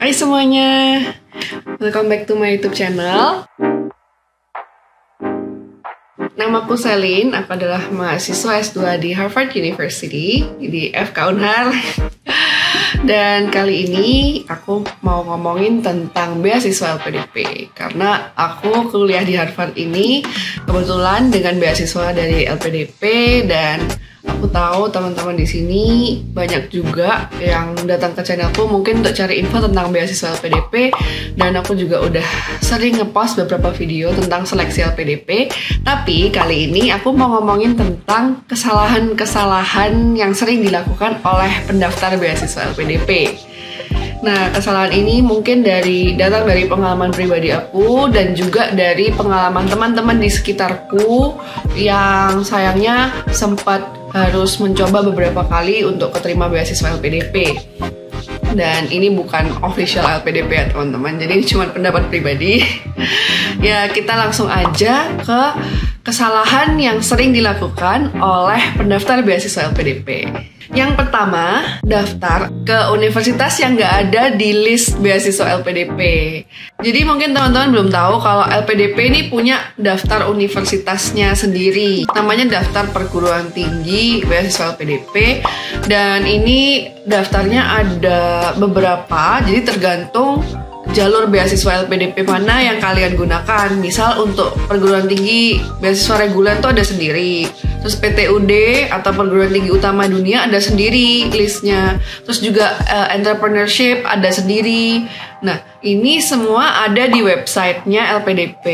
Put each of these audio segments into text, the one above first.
Hai semuanya, welcome back to my YouTube channel. Namaku Selin, aku adalah mahasiswa S2 di Harvard University, di FK Unhar. Dan kali ini aku mau ngomongin tentang beasiswa LPDP. Karena aku kuliah di Harvard ini kebetulan dengan beasiswa dari LPDP, dan aku tahu teman-teman di sini banyak juga yang datang ke channelku mungkin untuk cari info tentang beasiswa LPDP, dan aku juga udah sering ngepost beberapa video tentang seleksi LPDP. Tapi kali ini aku mau ngomongin tentang kesalahan-kesalahan yang sering dilakukan oleh pendaftar beasiswa LPDP. Nah, kesalahan ini mungkin datang dari pengalaman pribadi aku dan juga dari pengalaman teman-teman di sekitarku yang sayangnya sempat harus mencoba beberapa kali untuk keterima beasiswa LPDP. Dan ini bukan official LPDP ya teman-teman, jadi ini cuma pendapat pribadi. Ya, kita langsung aja ke kesalahan yang sering dilakukan oleh pendaftar beasiswa LPDP. Yang pertama, daftar ke universitas yang nggak ada di list beasiswa LPDP. Jadi mungkin teman-teman belum tahu kalau LPDP ini punya daftar universitasnya sendiri. Namanya daftar perguruan tinggi beasiswa LPDP. Dan ini daftarnya ada beberapa, jadi tergantung jalur beasiswa LPDP mana yang kalian gunakan. Misal untuk perguruan tinggi beasiswa reguler itu ada sendiri. Terus PTUD atau perguruan tinggi utama dunia ada sendiri listnya. Terus juga entrepreneurship ada sendiri. Nah, ini semua ada di websitenya LPDP.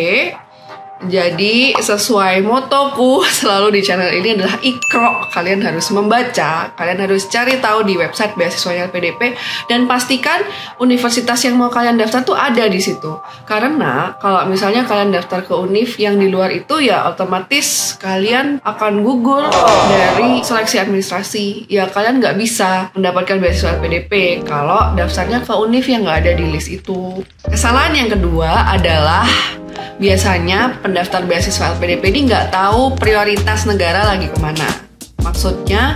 Jadi sesuai motoku selalu di channel ini adalah Iqra. Kalian harus membaca, kalian harus cari tahu di website beasiswa LPDP dan pastikan universitas yang mau kalian daftar tuh ada di situ. Karena kalau misalnya kalian daftar ke univ yang di luar itu, ya otomatis kalian akan gugur dari seleksi administrasi. Ya kalian nggak bisa mendapatkan beasiswa LPDP kalau daftarnya ke univ yang nggak ada di list itu. Kesalahan yang kedua adalah biasanya pendaftar beasiswa LPDP ini nggak tahu prioritas negara lagi kemana. Maksudnya,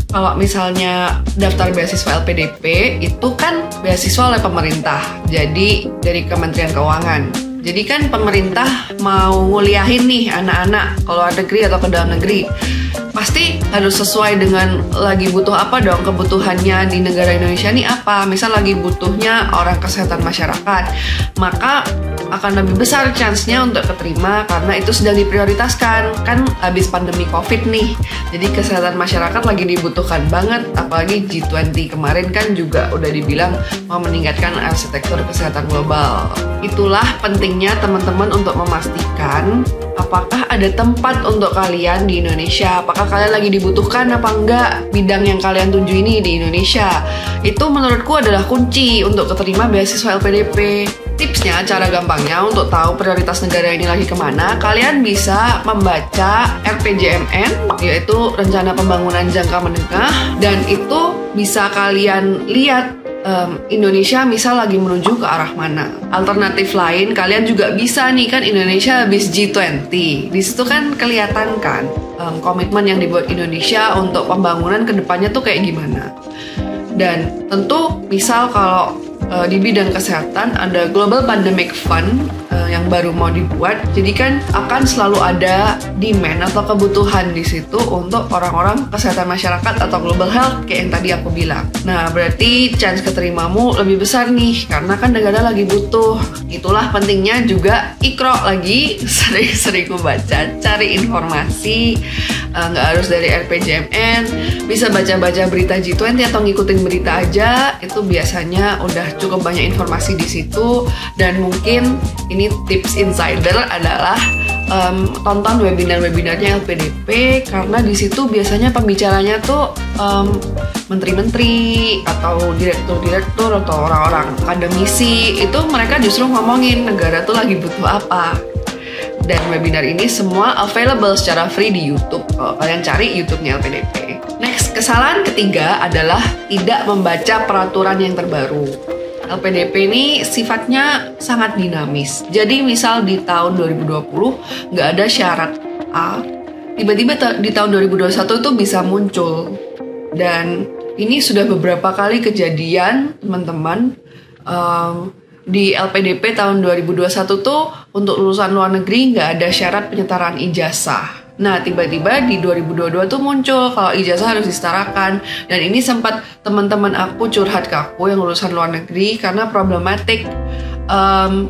kalau misalnya daftar beasiswa LPDP itu kan beasiswa oleh pemerintah, jadi dari Kementerian Keuangan. Jadi kan pemerintah mau nguliahin nih anak-anak ke luar negeri atau ke dalam negeri. Pasti harus sesuai dengan lagi butuh apa dong, kebutuhannya di negara Indonesia ini apa. Misal lagi butuhnya orang kesehatan masyarakat, maka akan lebih besar chance-nya untuk keterima karena itu sedang diprioritaskan. Kan habis pandemi COVID nih, jadi kesehatan masyarakat lagi dibutuhkan banget. Apalagi G20 kemarin kan juga udah dibilang mau meningkatkan arsitektur kesehatan global. Itulah pentingnya teman-teman untuk memastikan apakah ada tempat untuk kalian di Indonesia, apakah kalian lagi dibutuhkan apa enggak bidang yang kalian tuju ini di Indonesia. Itu menurutku adalah kunci untuk keterima beasiswa LPDP. Tipsnya, cara gampangnya untuk tahu prioritas negara ini lagi kemana, kalian bisa membaca RPJMN, yaitu Rencana Pembangunan Jangka Menengah, dan itu bisa kalian lihat Indonesia misal lagi menuju ke arah mana. Alternatif lain, kalian juga bisa nih, kan Indonesia habis G20. Di situ kan kelihatan kan komitmen yang dibuat Indonesia untuk pembangunan kedepannya tuh kayak gimana. Dan tentu misal kalau di bidang kesehatan ada Global Pandemic Fund yang baru mau dibuat, jadi kan akan selalu ada demand atau kebutuhan di situ untuk orang-orang kesehatan masyarakat atau global health kayak yang tadi aku bilang. Nah, berarti chance keterimamu lebih besar nih karena kan negara lagi butuh. Itulah pentingnya juga Iqra lagi sering-sering membaca, cari informasi. Nggak harus dari RPJMN, bisa baca-baca berita G20 atau ngikutin berita aja, itu biasanya udah cukup banyak informasi di situ. Dan mungkin ini tips insider adalah tonton webinar-webinarnya LPDP karena di situ biasanya pembicaranya tuh menteri-menteri atau direktur-direktur atau orang-orang akademisi. Itu mereka justru ngomongin negara tuh lagi butuh apa. Dan webinar ini semua available secara free di YouTube. Kalau kalian cari YouTube-nya LPDP. Next, kesalahan ketiga adalah tidak membaca peraturan yang terbaru. LPDP ini sifatnya sangat dinamis. Jadi misal di tahun 2020 nggak ada syarat A, tiba-tiba di tahun 2021 itu bisa muncul. Dan ini sudah beberapa kali kejadian, teman-teman. Di LPDP tahun 2021 tuh untuk lulusan luar negeri nggak ada syarat penyetaraan ijazah. Nah, tiba-tiba di 2022 tuh muncul kalau ijazah harus disetarakan. Dan ini sempat teman-teman aku curhat ke aku yang lulusan luar negeri karena problematik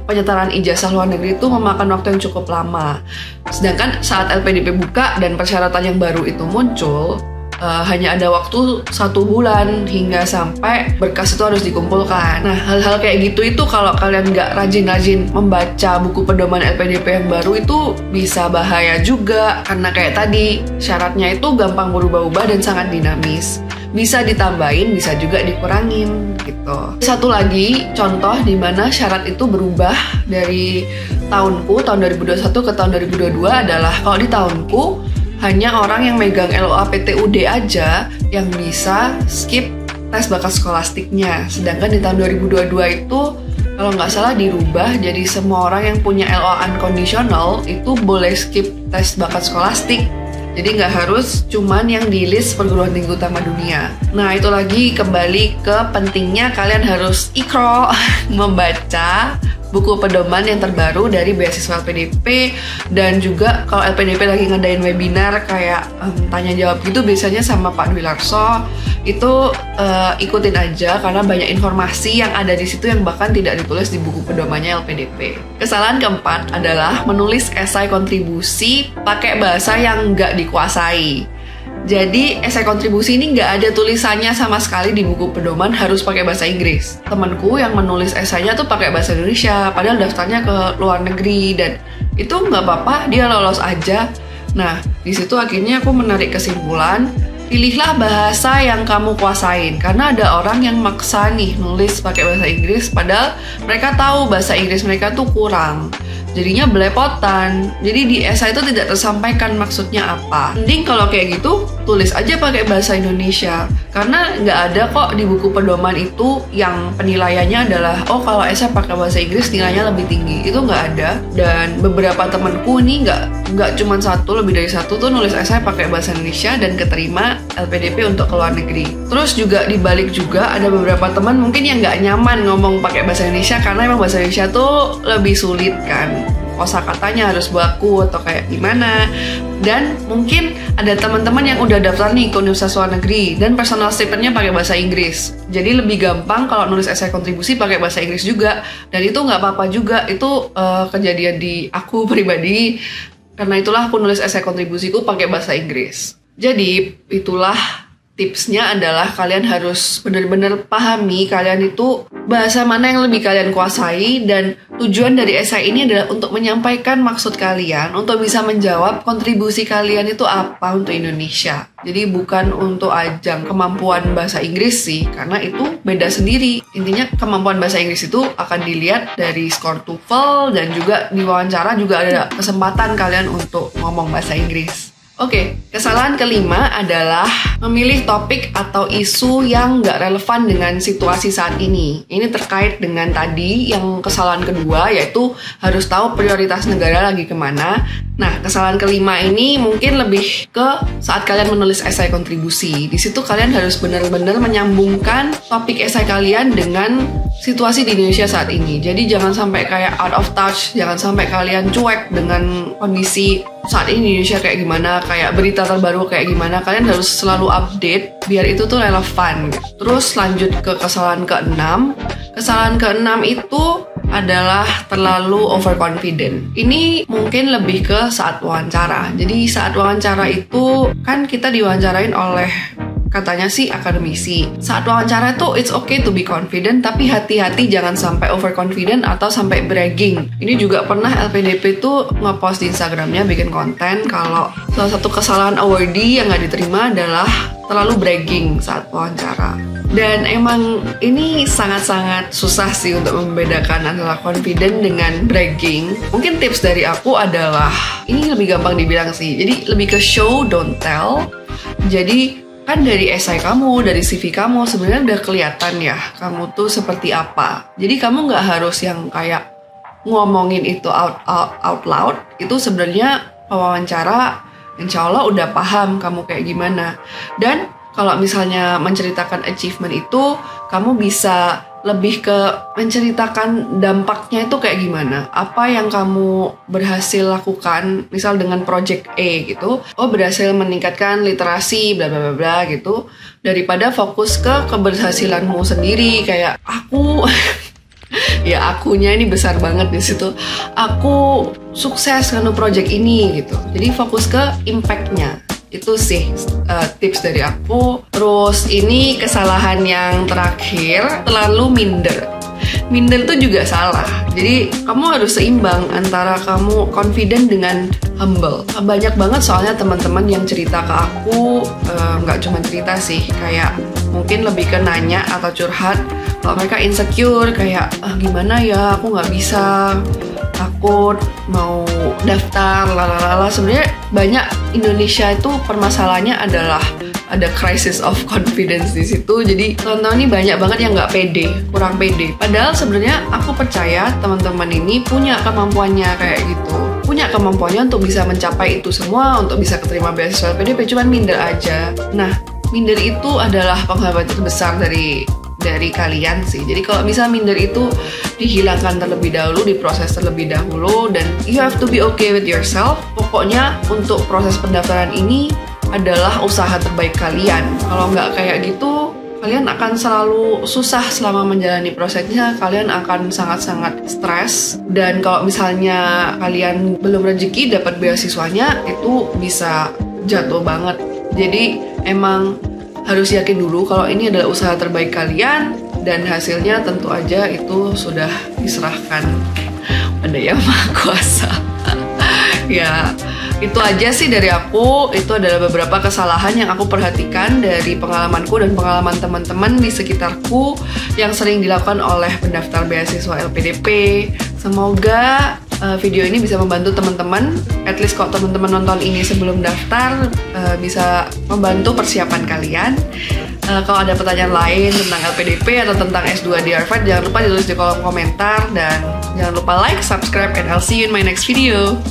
penyetaraan ijazah luar negeri itu memakan waktu yang cukup lama. Sedangkan saat LPDP buka dan persyaratan yang baru itu muncul, hanya ada waktu 1 bulan hingga sampai berkas itu harus dikumpulkan. Nah, hal-hal kayak gitu itu kalau kalian nggak rajin-rajin membaca buku pedoman LPDP yang baru itu bisa bahaya juga. Karena kayak tadi, syaratnya itu gampang berubah-ubah dan sangat dinamis. Bisa ditambahin, bisa juga dikurangin gitu. Satu lagi contoh di mana syarat itu berubah dari tahun 2021 ke tahun 2022 adalah kalau di tahunku hanya orang yang megang LOA PTUD aja yang bisa skip tes bakat skolastiknya. Sedangkan di tahun 2022 itu kalau nggak salah dirubah jadi semua orang yang punya LOA unconditional itu boleh skip tes bakat skolastik. Jadi nggak harus cuman yang di list perguruan tinggi utama dunia. Nah, itu lagi kembali ke pentingnya kalian harus ikro membaca buku pedoman yang terbaru dari beasiswa LPDP. Dan juga kalau LPDP lagi ngadain webinar kayak tanya jawab gitu biasanya sama Pak Dwi Larso, itu ikutin aja karena banyak informasi yang ada di situ yang bahkan tidak ditulis di buku pedomannya LPDP. Kesalahan keempat adalah menulis esai kontribusi pakai bahasa yang nggak dikuasai. Jadi esai kontribusi ini nggak ada tulisannya sama sekali di buku pedoman harus pakai bahasa Inggris. Temanku yang menulis esainya tuh pakai bahasa Indonesia, padahal daftarnya ke luar negeri dan itu nggak apa-apa, dia lolos aja. Nah, di situ akhirnya aku menarik kesimpulan, pilihlah bahasa yang kamu kuasain. Karena ada orang yang maksa nih nulis pakai bahasa Inggris, padahal mereka tahu bahasa Inggris mereka tuh kurang. Jadinya belepotan. Jadi di esai itu tidak tersampaikan maksudnya apa. Mending kalau kayak gitu, tulis aja pakai bahasa Indonesia. Karena nggak ada kok di buku pedoman itu yang penilaiannya adalah, oh kalau esai pakai bahasa Inggris nilainya lebih tinggi. Itu nggak ada. Dan beberapa temanku ini nggak cuma satu, lebih dari satu tuh nulis esai pakai bahasa Indonesia dan keterima LPDP untuk ke luar negeri. Terus juga dibalik juga ada beberapa teman mungkin yang nggak nyaman ngomong pakai bahasa Indonesia karena emang bahasa Indonesia tuh lebih sulit kan. Kosakatanya harus baku atau kayak gimana. Dan mungkin ada teman-teman yang udah daftar nih ke universitas luar negeri dan personal statementnya pakai bahasa Inggris. Jadi lebih gampang kalau nulis esai kontribusi pakai bahasa Inggris juga. Dan itu nggak apa-apa juga. Itu kejadian di aku pribadi. Karena itulah aku nulis esai kontribusiku pakai bahasa Inggris. Jadi itulah tipsnya adalah kalian harus benar-benar pahami kalian itu bahasa mana yang lebih kalian kuasai, dan tujuan dari esai ini adalah untuk menyampaikan maksud kalian untuk bisa menjawab kontribusi kalian itu apa untuk Indonesia. Jadi bukan untuk ajang kemampuan bahasa Inggris sih, karena itu beda sendiri. Intinya kemampuan bahasa Inggris itu akan dilihat dari skor TOEFL dan juga di wawancara juga ada kesempatan kalian untuk ngomong bahasa Inggris. Oke, kesalahan kelima adalah memilih topik atau isu yang nggak relevan dengan situasi saat ini. Ini terkait dengan tadi yang kesalahan kedua, yaitu harus tahu prioritas negara lagi kemana. Nah, kesalahan kelima ini mungkin lebih ke saat kalian menulis esai kontribusi. Di situ kalian harus benar-benar menyambungkan topik esai kalian dengan situasi di Indonesia saat ini. Jadi jangan sampai kayak out of touch, jangan sampai kalian cuek dengan kondisi saat ini di Indonesia kayak gimana, kayak berita terbaru kayak gimana. Kalian harus selalu update biar itu tuh relevan. Terus lanjut ke kesalahan keenam. Kesalahan keenam itu adalah terlalu overconfident. Ini mungkin lebih ke saat wawancara. Jadi saat wawancara itu kan kita diwawancarain oleh katanya sih akademisi. Saat wawancara tuh it's okay to be confident, tapi hati-hati jangan sampai overconfident atau sampai bragging. Ini juga pernah LPDP tuh nge-post di Instagramnya bikin konten kalau salah satu kesalahan awardee yang nggak diterima adalah terlalu bragging saat wawancara. Dan emang ini sangat-sangat susah sih untuk membedakan antara confident dengan bragging. Mungkin tips dari aku adalah, ini lebih gampang dibilang sih, jadi lebih ke show don't tell. Jadi kan dari esai kamu, dari CV kamu sebenarnya udah kelihatan ya kamu tuh seperti apa. Jadi kamu nggak harus yang kayak ngomongin itu out loud. Itu sebenarnya pewawancara insya Allah udah paham kamu kayak gimana. Dan kalau misalnya menceritakan achievement itu, kamu bisa lebih ke menceritakan dampaknya itu kayak gimana. Apa yang kamu berhasil lakukan, misal dengan project A gitu, oh berhasil meningkatkan literasi bla bla bla bla gitu, daripada fokus ke keberhasilanmu sendiri kayak aku ya akunya ini besar banget di situ. Aku sukses karena project ini gitu. Jadi fokus ke impact-nya. Itu sih tips dari aku. Terus ini kesalahan yang terakhir, terlalu minder. Minder itu juga salah. Jadi kamu harus seimbang antara kamu confident dengan humble. Banyak banget soalnya teman-teman yang cerita ke aku, nggak cuma cerita sih, kayak mungkin lebih ke nanya atau curhat. Kalau mereka insecure kayak gimana ya, aku nggak bisa, takut mau daftar lalala. Sebenarnya banyak Indonesia itu permasalahannya adalah ada crisis of confidence di situ. Jadi teman-teman ini banyak banget yang nggak pede, kurang pede. Padahal sebenarnya aku percaya teman-teman ini punya kemampuannya kayak gitu, punya kemampuannya untuk bisa mencapai itu semua, untuk bisa keterima beasiswa LPDP, cuman minder aja. Nah, minder itu adalah penghambat terbesar dari kalian sih. Jadi kalau bisa minder itu dihilangkan terlebih dahulu, diproses terlebih dahulu, dan you have to be okay with yourself. Pokoknya untuk proses pendaftaran ini adalah usaha terbaik kalian. Kalau nggak kayak gitu, kalian akan selalu susah selama menjalani prosesnya. Kalian akan sangat-sangat stres. Dan kalau misalnya kalian belum rezeki dapat beasiswanya, itu bisa jatuh banget. Jadi emang harus yakin dulu kalau ini adalah usaha terbaik kalian, dan hasilnya tentu aja itu sudah diserahkan pada Yang Maha Kuasa. Ya, itu aja sih dari aku. Itu adalah beberapa kesalahan yang aku perhatikan dari pengalamanku dan pengalaman teman-teman di sekitarku yang sering dilakukan oleh pendaftar beasiswa LPDP. Semoga video ini bisa membantu teman-teman. At least kalau teman-teman nonton ini sebelum daftar, bisa membantu persiapan kalian. Kalau ada pertanyaan lain tentang LPDP atau tentang S2 di Harvard, jangan lupa ditulis di kolom komentar. Dan jangan lupa like, subscribe, and I'll see you in my next video.